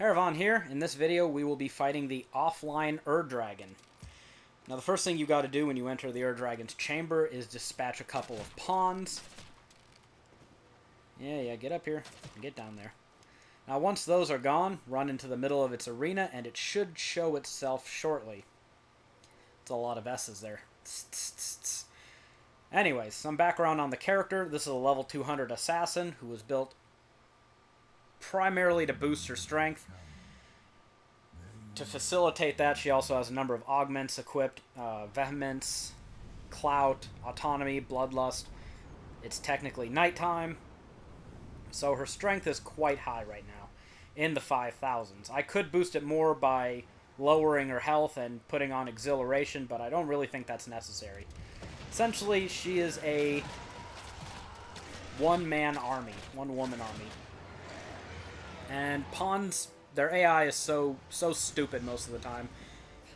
Haeravon here. In this video, we will be fighting the offline Dragon. Now, the first thing you got to do when you enter the Dragon's chamber is dispatch a couple of pawns. Yeah, get up here and get down there. Now, once those are gone, run into the middle of its arena, and it should show itself shortly. It's a lot of S's there. Anyways, some background on the character. This is a level 200 assassin who was built primarily to boost her strength. To facilitate that, she also has a number of augments equipped. Vehemence, Clout, Autonomy, Bloodlust. It's technically nighttime, so her strength is quite high right now, in the 5,000s. I could boost it more by lowering her health and putting on Exhilaration, but I don't really think that's necessary. Essentially, she is a one-man army, one-woman army. And pawns, their AI is so stupid most of the time.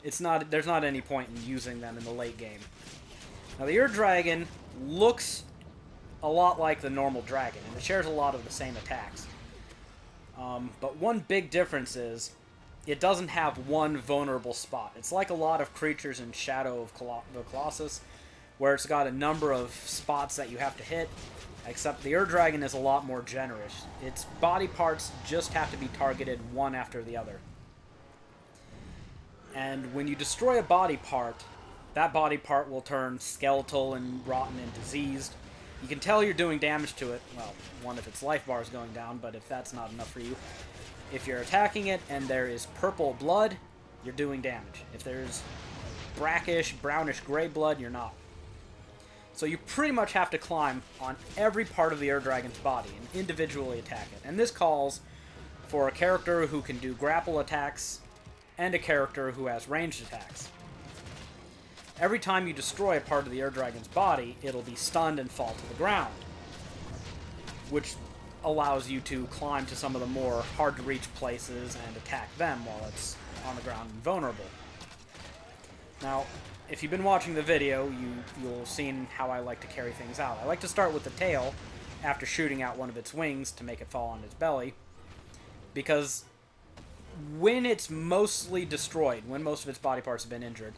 There's not any point in using them in the late game. Now, the Dragon looks a lot like the normal dragon, and it shares a lot of the same attacks. But one big difference is it doesn't have one vulnerable spot. It's like a lot of creatures in Shadow of the Colossus, where it's got a number of spots that you have to hit, except the Dragon is a lot more generous. Its body parts just have to be targeted one after the other. And when you destroy a body part, that body part will turn skeletal and rotten and diseased. You can tell you're doing damage to it. Well, one, if its life bar is going down, but if that's not enough for you. If you're attacking it and there is purple blood, you're doing damage. If there's brackish, brownish gray blood, you're not. So you pretty much have to climb on every part of the Dragon's body and individually attack it. And this calls for a character who can do grapple attacks and a character who has ranged attacks. Every time you destroy a part of the Dragon's body, it'll be stunned and fall to the ground, which allows you to climb to some of the more hard-to-reach places and attack them while it's on the ground and vulnerable. Now, if you've been watching the video, you'll have seen how I like to carry things out. I like to start with the tail after shooting out one of its wings to make it fall on its belly, because when it's mostly destroyed, when most of its body parts have been injured,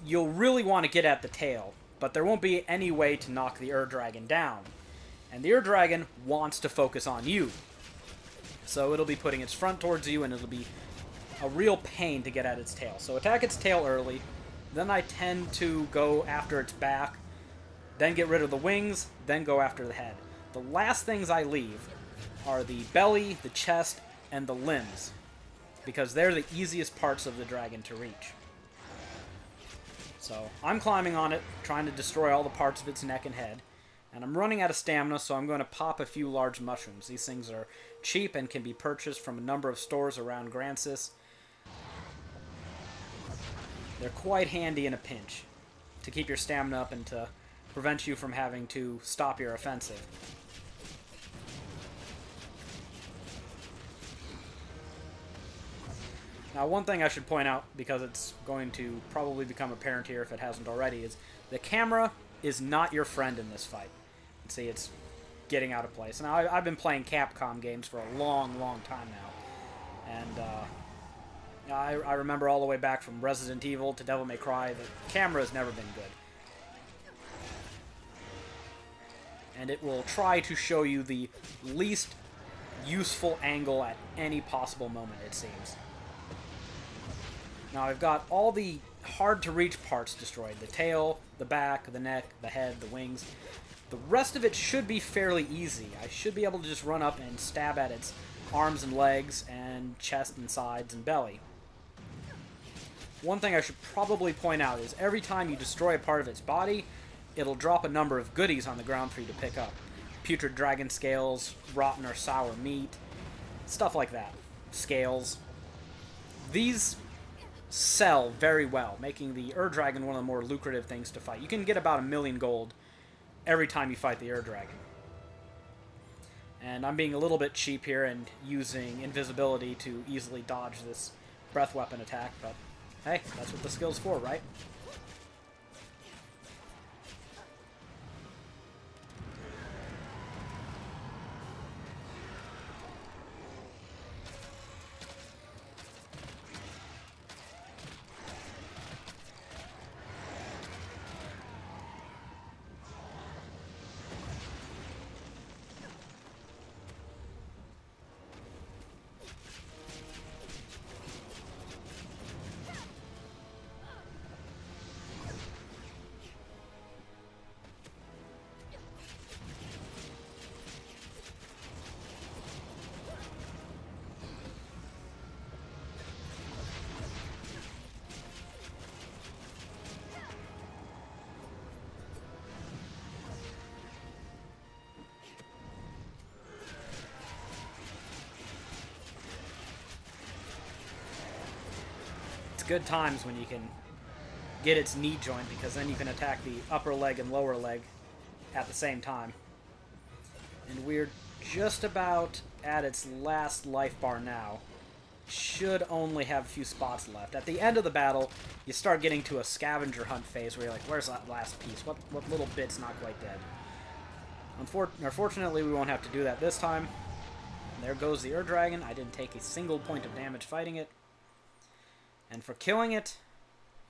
you'll really want to get at the tail, but there won't be any way to knock the Dragon down. And the Dragon wants to focus on you. So it'll be putting its front towards you, and it'll be a real pain to get at its tail. So attack its tail early, then I tend to go after its back, then get rid of the wings, then go after the head. The last things I leave are the belly, the chest, and the limbs, because they're the easiest parts of the dragon to reach. So I'm climbing on it, trying to destroy all the parts of its neck and head, and I'm running out of stamina, so I'm going to pop a few large mushrooms. These things are cheap and can be purchased from a number of stores around Grancis. They're quite handy in a pinch to keep your stamina up and to prevent you from having to stop your offensive. Now, one thing I should point out, because it's going to probably become apparent here if it hasn't already, is the camera is not your friend in this fight. You can see it's getting out of place. Now, I've been playing Capcom games for a long time now, and I remember all the way back from Resident Evil to Devil May Cry, the camera has never been good. And it will try to show you the least useful angle at any possible moment, it seems. Now, I've got all the hard-to-reach parts destroyed. The tail, the back, the neck, the head, the wings. The rest of it should be fairly easy. I should be able to just run up and stab at its arms and legs and chest and sides and belly. One thing I should probably point out is every time you destroy a part of its body, it'll drop a number of goodies on the ground for you to pick up. Putrid dragon scales, rotten or sour meat, stuff like that. Scales. These sell very well, making the Dragon one of the more lucrative things to fight. You can get about 1,000,000 gold every time you fight the Dragon. And I'm being a little bit cheap here and using invisibility to easily dodge this breath weapon attack, but hey, that's what the skill's for, right? good times when you can get its knee joint, because then you can attack the upper leg and lower leg at the same time. And we're just about at its last life bar now. Should only have a few spots left. At the end of the battle, you start getting to a scavenger hunt phase where you're like, where's that last piece? What little bit's not quite dead? Unfortunately, we won't have to do that this time. And there goes the Ur-Dragon. I didn't take a single point of damage fighting it. And for killing it,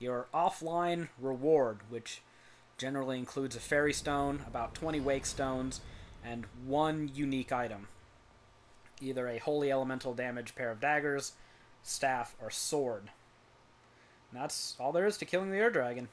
your offline reward, which generally includes a fairy stone, about 20 wake stones, and one unique item. Either a holy elemental damage pair of daggers, staff, or sword. And that's all there is to killing the Ur-Dragon.